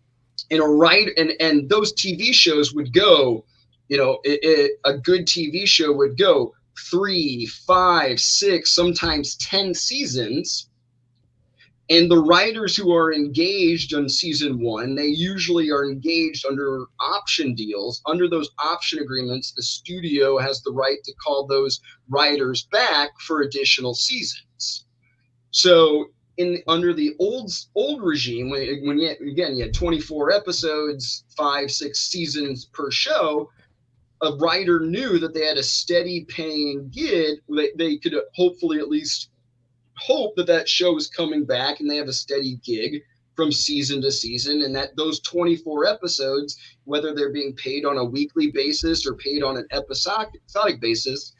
those TV shows would go, a good TV show would go 3, 5, 6, sometimes 10 seasons. And the writers who are engaged on season 1, they usually are engaged under option deals. Under those option agreements, the studio has the right to call those writers back for additional seasons. So under the old regime, when you had 24 episodes, 5, 6 seasons per show, a writer knew that they had a steady paying gig. They could hopefully at least hope that show is coming back and they have a steady gig from season to season, and that those 24 episodes, whether they're being paid on a weekly basis or paid on an episodic basis,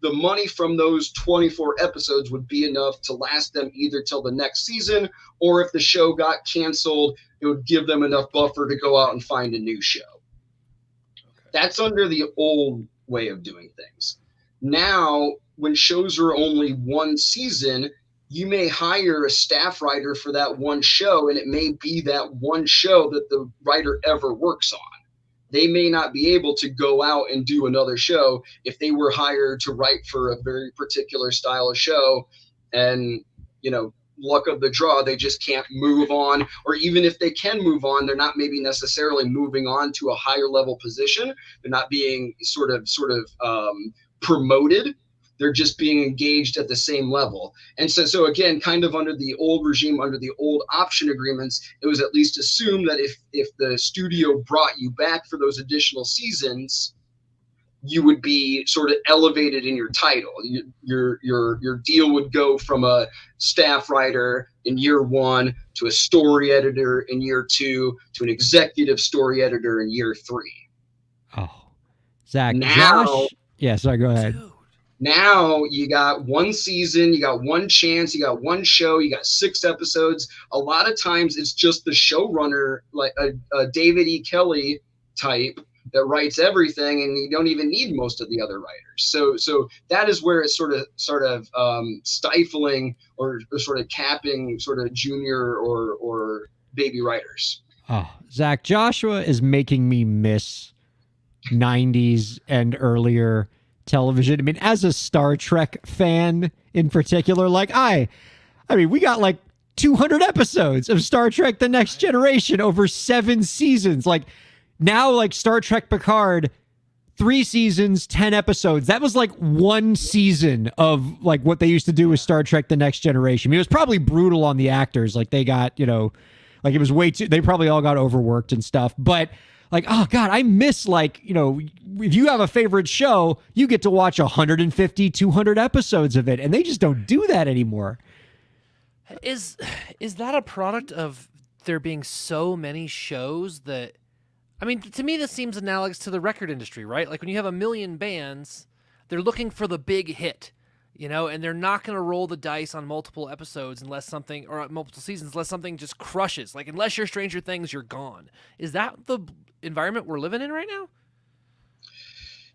the money from those 24 episodes would be enough to last them either till the next season, or if the show got canceled, it would give them enough buffer to go out and find a new show. That's under the old way of doing things. Now, when shows are only one season, you may hire a staff writer for that one show, and it may be that one show that the writer ever works on. They may not be able to go out and do another show if they were hired to write for a very particular style of show. And, luck of the draw, they just can't move on. Or even if they can move on, they're not maybe necessarily moving on to a higher level position. They're not being sort of promoted. They're just being engaged at the same level. And so again, kind of under the old regime, under the old option agreements, it was at least assumed that if the studio brought you back for those additional seasons, you would be sort of elevated in your title. Your deal would go from a staff writer in year 1 to a story editor in year 2 to an executive story editor in year 3. Oh, Zach, Now- Josh. Yeah, sorry, go ahead. Dude. Now you got one season, you got one chance, you got one show, you got 6 episodes. A lot of times it's just the showrunner, like a David E. Kelly type, that writes everything, and you don't even need most of the other writers. So that is where it's sort of stifling or sort of capping sort of junior or baby writers. Oh, Zach, Joshua is making me miss 90s and earlier television. I mean, as a Star Trek fan in particular, like I mean, we got like 200 episodes of Star Trek The Next Generation over 7 seasons. Like now, like Star Trek Picard, 3 seasons, 10 episodes. That was like 1 season of like what they used to do with Star Trek The Next Generation. I mean, it was probably brutal on the actors. Like they got, like it was way too, they probably all got overworked and stuff. But like, oh God, I miss like, if you have a favorite show, you get to watch 150, 200 episodes of it. And they just don't do that anymore. Is that a product of there being so many shows that, I mean, to me, this seems analogous to the record industry, right? Like when you have a million bands, they're looking for the big hit, and they're not going to roll the dice on multiple episodes or multiple seasons unless something just crushes. Like unless you're Stranger Things, you're gone. Is that the environment we're living in right now?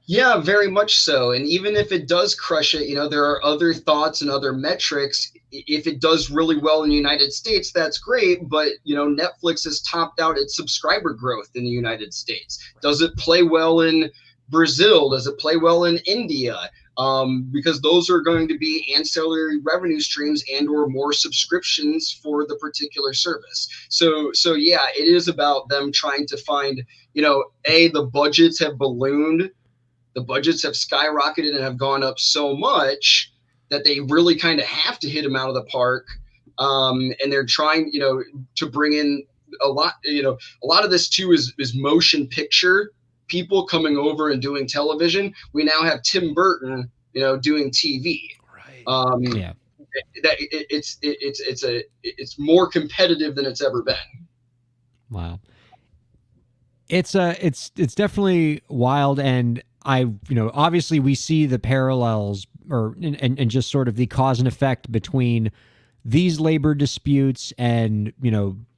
Yeah, very much so. And even if it does crush it, there are other thoughts and other metrics. If it does really well in the United States, that's great. But, Netflix has topped out its subscriber growth in the United States. Does it play well in Brazil? Does it play well in India? Because those are going to be ancillary revenue streams and or more subscriptions for the particular service. So yeah, it is about them trying to find, the budgets have ballooned. The budgets have skyrocketed and have gone up so much that they really kind of have to hit them out of the park. And they're trying, to bring in a lot of this too is motion picture people coming over and doing television. We now have Tim Burton, doing TV. Right. Yeah. That it's more competitive than it's ever been. Wow. It's definitely wild. And obviously we see the parallels and just sort of the cause and effect between these labor disputes and,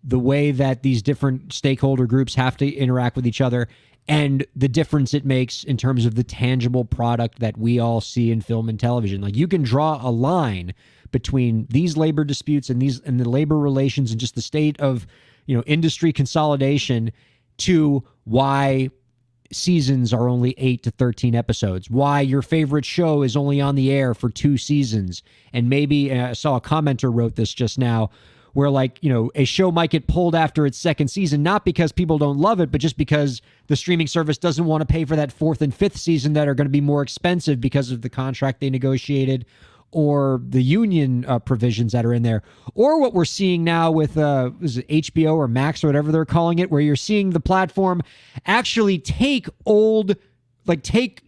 the way that these different stakeholder groups have to interact with each other and the difference it makes in terms of the tangible product that we all see in film and television. Like you can draw a line between these labor disputes and the labor relations and just the state of, industry consolidation to why seasons are only 8 to 13 episodes, why your favorite show is only on the air for 2 seasons. And maybe I saw a commenter wrote this just now where a show might get pulled after its 2nd season, not because people don't love it, but just because the streaming service doesn't want to pay for that 4th and 5th season that are going to be more expensive because of the contract they negotiated or the union provisions that are in there. Or what we're seeing now with is it HBO or Max or whatever they're calling it, where you're seeing the platform actually take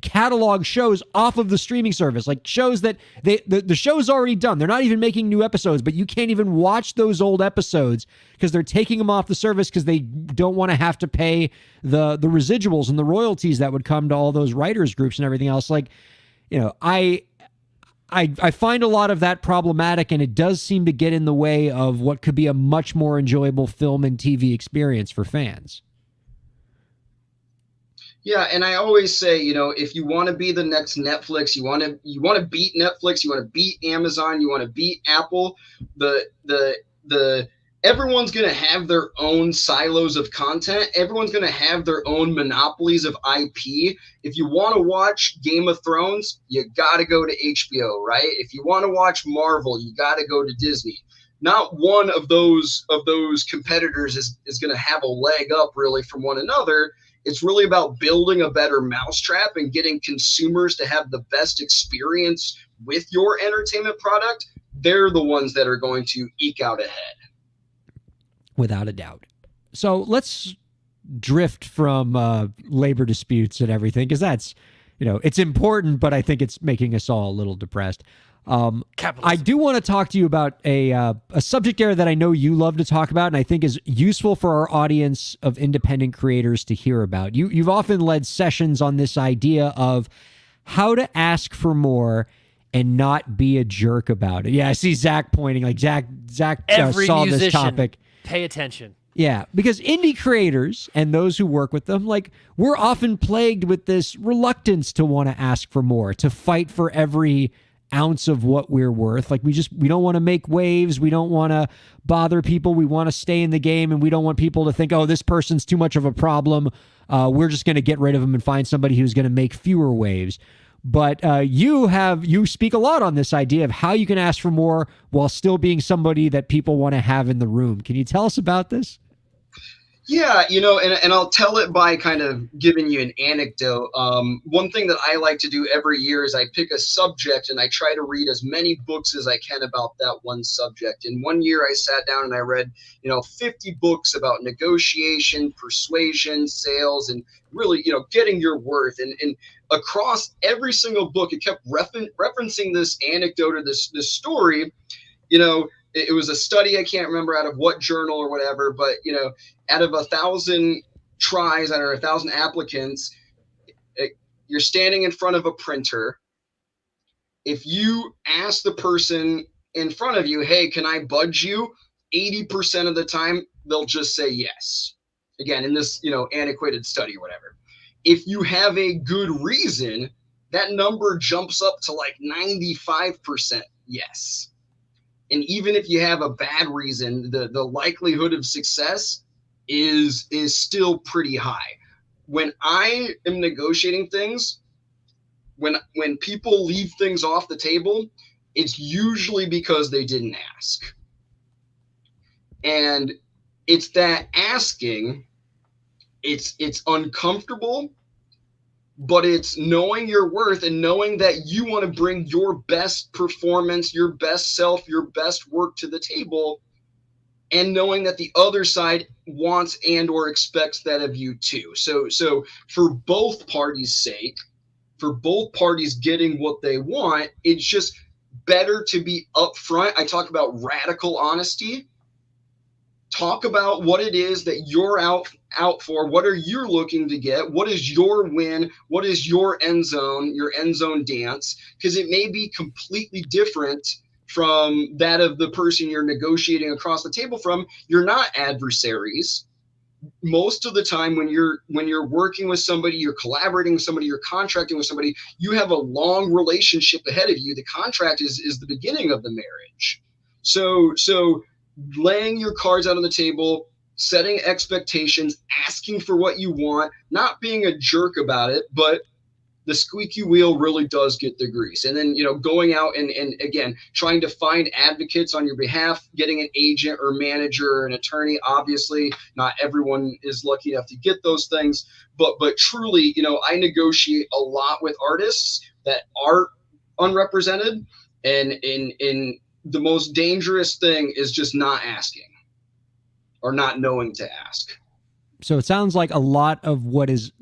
catalog shows off of the streaming service, like shows that the show's already done. They're not even making new episodes, but you can't even watch those old episodes because they're taking them off the service because they don't want to have to pay the residuals and the royalties that would come to all those writers groups and everything else. Like, I find a lot of that problematic, and it does seem to get in the way of what could be a much more enjoyable film and TV experience for fans. Yeah, and I always say, if you want to be the next Netflix, you want to beat Netflix, you want to beat Amazon, you want to beat Apple, everyone's going to have their own silos of content. Everyone's going to have their own monopolies of IP. If you want to watch Game of Thrones, you got to go to HBO, right? If you want to watch Marvel, you got to go to Disney. not one of those competitors is going to have a leg up really from one another. It's really about building a better mousetrap and getting consumers to have the best experience with your entertainment product. They're the ones that are going to eke out ahead. Without a doubt. So let's drift from labor disputes and everything, because that's, it's important, but I think it's making us all a little depressed. I do want to talk to you about a subject area that I know you love to talk about, and I think is useful for our audience of independent creators to hear about. You've often led sessions on this idea of how to ask for more and not be a jerk about it. Yeah, I see Zach pointing. Like Zach Every saw musician, this topic. Pay attention. Yeah, because indie creators and those who work with them, like, we're often plagued with this reluctance to want to ask for more, to fight for every ounce of what we're worth. Like, we don't want to make waves. We don't want to bother people. We want to stay in the game, and we don't want people to think, oh, this person's too much of a problem. We're just going to get rid of them and find somebody who's going to make fewer waves. But you speak a lot on this idea of how you can ask for more while still being somebody that people want to have in the room. Can you tell us about this? Yeah, and I'll tell it by kind of giving you an anecdote. One thing that I like to do every year is I pick a subject and I try to read as many books as I can about that one subject. And one year I sat down and I read, 50 books about negotiation, persuasion, sales, and really, getting your worth. And across every single book, it kept referencing this anecdote or this story. It was a study, I can't remember out of what journal or whatever, but, out of 1,000 tries, out of 1,000 applicants, you're standing in front of a printer. If you ask the person in front of you, hey, can I budge you? 80% of the time, they'll just say yes. Again, in this, antiquated study or whatever. If you have a good reason, that number jumps up to like 95% yes. And even if you have a bad reason, the likelihood of success is still pretty high. When I am negotiating things, when people leave things off the table, it's usually because they didn't ask. And it's that asking, it's uncomfortable, but it's knowing your worth and knowing that you want to bring your best performance, your best self, your best work to the table, and knowing that the other side wants and or expects that of you too. So for both parties' sake, for both parties getting what they want, it's just better to be upfront. I talk about radical honesty. Talk about what it is that you're out for. What are you looking to get? What is your win? What is your end zone dance? Because it may be completely different from that of the person you're negotiating across the table from. You're not adversaries. Most of the time when you're working with somebody, you're collaborating with somebody, you're contracting with somebody, you have a long relationship ahead of you. The contract is the beginning of the marriage. So laying your cards out on the table, setting expectations, asking for what you want, not being a jerk about it, but the squeaky wheel really does get the grease. And then, going out and again, trying to find advocates on your behalf, getting an agent or manager or an attorney. Obviously, not everyone is lucky enough to get those things, but truly, I negotiate a lot with artists that are unrepresented, and in the most dangerous thing is just not asking or not knowing to ask. So it sounds like a lot of what is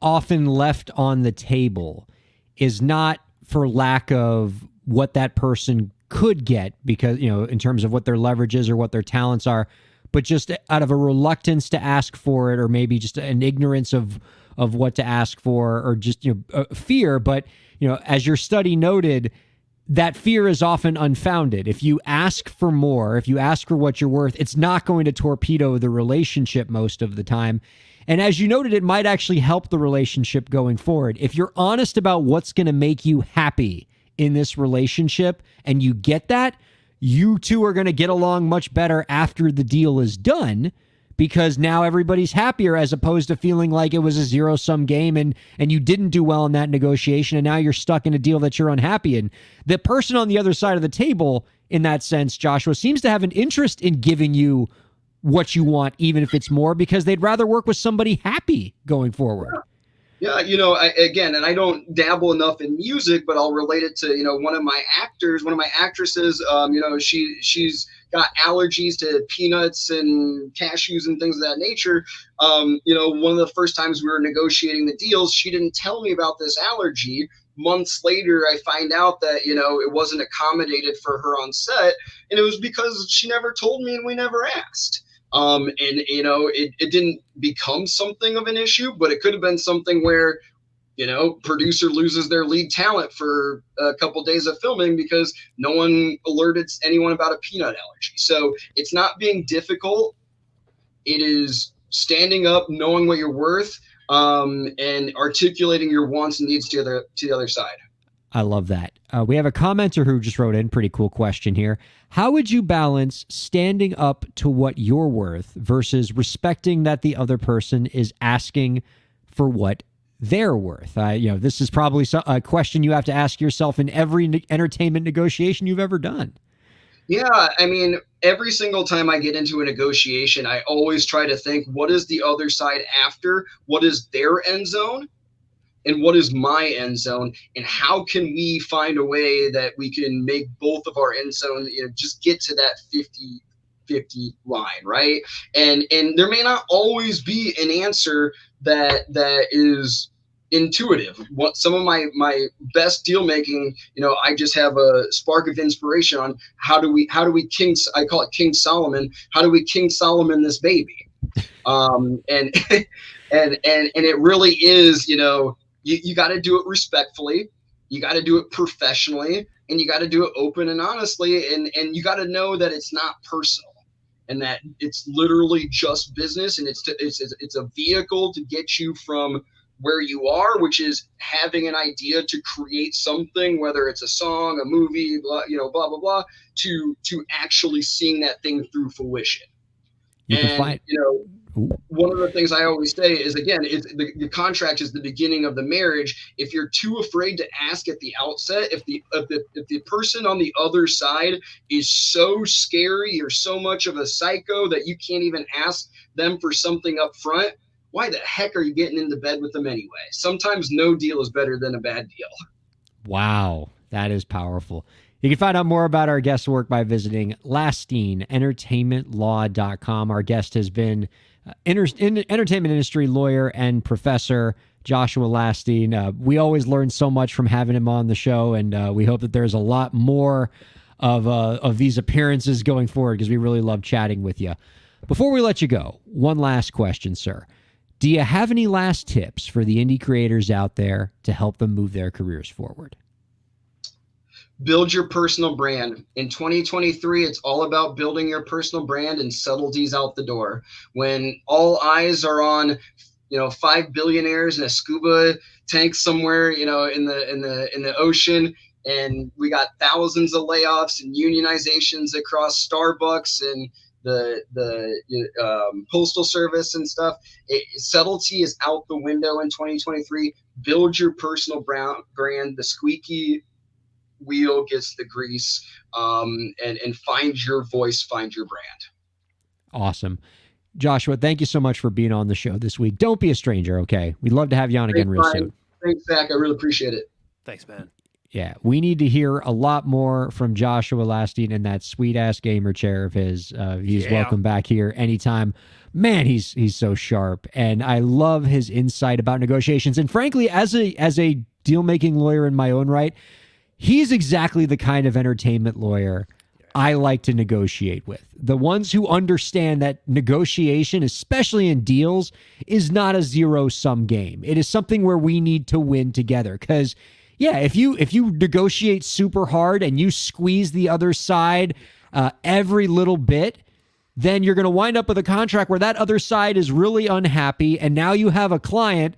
often left on the table is not for lack of what that person could get, because, in terms of what their leverage is or what their talents are, but just out of a reluctance to ask for it, or maybe just an ignorance of what to ask for, or just, fear. But, as your study noted, that fear is often unfounded. If you ask for more, if you ask for what you're worth, it's not going to torpedo the relationship most of the time. And as you noted, it might actually help the relationship going forward. If you're honest about what's going to make you happy in this relationship and you get that, you two are going to get along much better after the deal is done, because now everybody's happier, as opposed to feeling like it was a zero-sum game and you didn't do well in that negotiation, and now you're stuck in a deal that you're unhappy in. The person on the other side of the table in that sense, Joshua, seems to have an interest in giving you what you want, even if it's more, because they'd rather work with somebody happy going forward. Yeah, and I don't dabble enough in music, but I'll relate it to, one of my actresses, she's got allergies to peanuts and cashews and things of that nature. One of the first times we were negotiating the deals, she didn't tell me about this allergy. Months later, I find out that, it wasn't accommodated for her on set, and it was because she never told me and we never asked. It didn't become something of an issue, but it could have been something where, producer loses their lead talent for a couple days of filming because no one alerted anyone about a peanut allergy. So it's not being difficult. It is standing up, knowing what you're worth, and articulating your wants and needs to the other side. I love that. We have a commenter who just wrote in, pretty cool question here. How would you balance standing up to what you're worth versus respecting that the other person is asking for what they're worth? This is probably a question you have to ask yourself in every entertainment negotiation you've ever done. Yeah, I mean, every single time I get into a negotiation, I always try to think, what is the other side after? What is their end zone? And what is my end zone, and how can we find a way that we can make both of our end zones, just get to that 50-50 line, right? And there may not always be an answer that is intuitive. What some of my best deal making, I just have a spark of inspiration on how do we I call it King Solomon. How do we King Solomon this baby? And it really is, you got to do it respectfully, you got to do it professionally, and you got to do it open and honestly, and you got to know that it's not personal and that it's literally just business, and it's a vehicle to get you from where you are, which is having an idea to create something, whether it's a song, a movie, blah, blah, blah, blah, to actually seeing that thing through fruition. One of the things I always say is, again, the contract is the beginning of the marriage. If you're too afraid to ask at the outset, if the person on the other side is so scary or so much of a psycho that you can't even ask them for something up front, why the heck are you getting into bed with them anyway? Sometimes no deal is better than a bad deal. Wow, that is powerful. You can find out more about our guest's work by visiting LasteenEntertainmentLaw.com. Our guest has been entertainment industry lawyer and professor Joshua Lasteen. We always learn so much from having him on the show, and we hope that there's a lot more of these appearances going forward, because we really love chatting with you. Before we let you go, one last question, sir. Do you have any last tips for the indie creators out there to help them move their careers forward? Build your personal brand. In 2023, it's all about building your personal brand and subtleties out the door. When all eyes are on, 5 billionaires in a scuba tank somewhere, in the ocean, and we got thousands of layoffs and unionizations across Starbucks and the postal service and stuff. Subtlety is out the window in 2023. Build your personal brand. The squeaky wheel gets the grease, and find your voice, find your brand. Awesome. Joshua, thank you so much for being on the show this week. Don't be a stranger, okay? We'd love to have you on again real soon. Thanks, Zach. I really appreciate it. Thanks, man. Yeah, we need to hear a lot more from Joshua Lasteen in that sweet-ass gamer chair of his. He's welcome back here anytime. Man, he's so sharp, and I love his insight about negotiations. And frankly, as a deal-making lawyer in my own right, he's exactly the kind of entertainment lawyer I like to negotiate with. The ones who understand that negotiation, especially in deals, is not a zero-sum game. It is something where we need to win together. Because, yeah, if you negotiate super hard and you squeeze the other side every little bit, then you're going to wind up with a contract where that other side is really unhappy, and now you have a client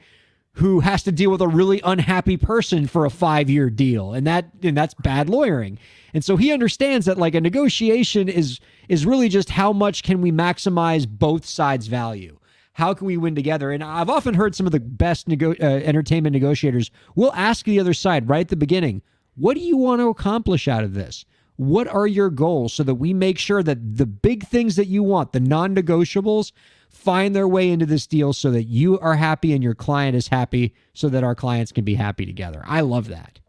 who has to deal with a really unhappy person for a 5-year deal. And that's bad lawyering. And so he understands that like a negotiation is really just how much can we maximize both sides' value? How can we win together? And I've often heard some of the best entertainment negotiators will ask the other side right at the beginning, what do you want to accomplish out of this? What are your goals so that we make sure that the big things that you want, the non-negotiables, find their way into this deal so that you are happy and your client is happy so that our clients can be happy together. I love that.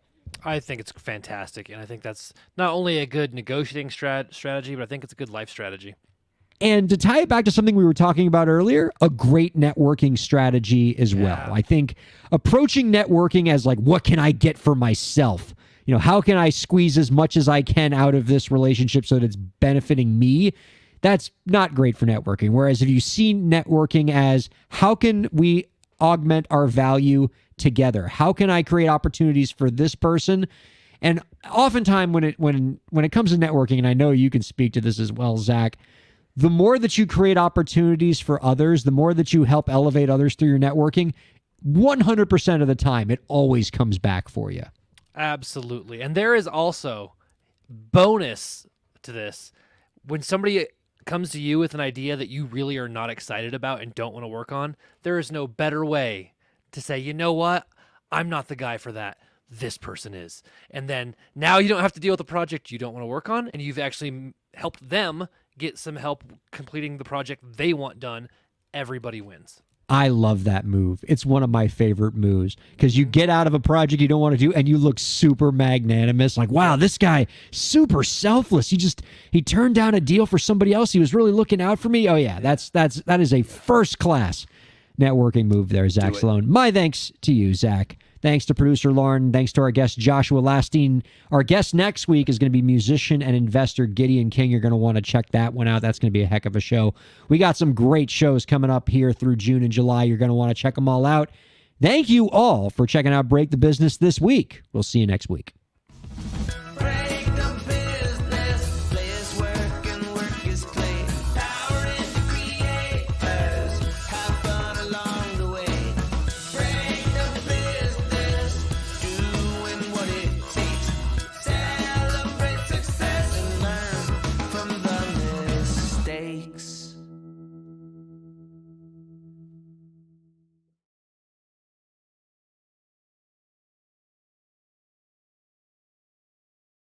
I think it's fantastic, and I think that's not only a good negotiating strategy, but I think it's a good life strategy. And to tie it back to something we were talking about earlier, a great networking strategy as well. I think approaching networking as like, what can I get for myself? You know, how can I squeeze as much as I can out of this relationship so that it's benefiting me? That's not great for networking. Whereas if you see networking as, how can we augment our value together? How can I create opportunities for this person? And oftentimes when it comes to networking, and I know you can speak to this as well, Zach, the more that you create opportunities for others, the more that you help elevate others through your networking, 100% of the time, it always comes back for you. Absolutely. And there is also bonus to this. When somebody comes to you with an idea that you really are not excited about and don't want to work on, there is no better way to say, you know what? I'm not the guy for that. This person is. And then now you don't have to deal with the project you don't want to work on, and you've actually helped them get some help completing the project they want done. Everybody wins. I love that move. It's one of my favorite moves because you get out of a project you don't want to do and you look super magnanimous. Like, wow, this guy, super selfless. He turned down a deal for somebody else. He was really looking out for me. Oh yeah, that is a first class networking move there, Zach Sloan. My thanks to you, Zach. Thanks to producer Lauren. Thanks to our guest, Joshua Lastine. Our guest next week is going to be musician and investor Gideon King. You're going to want to check that one out. That's going to be a heck of a show. We got some great shows coming up here through June and July. You're going to want to check them all out. Thank you all for checking out Break the Business this week. We'll see you next week.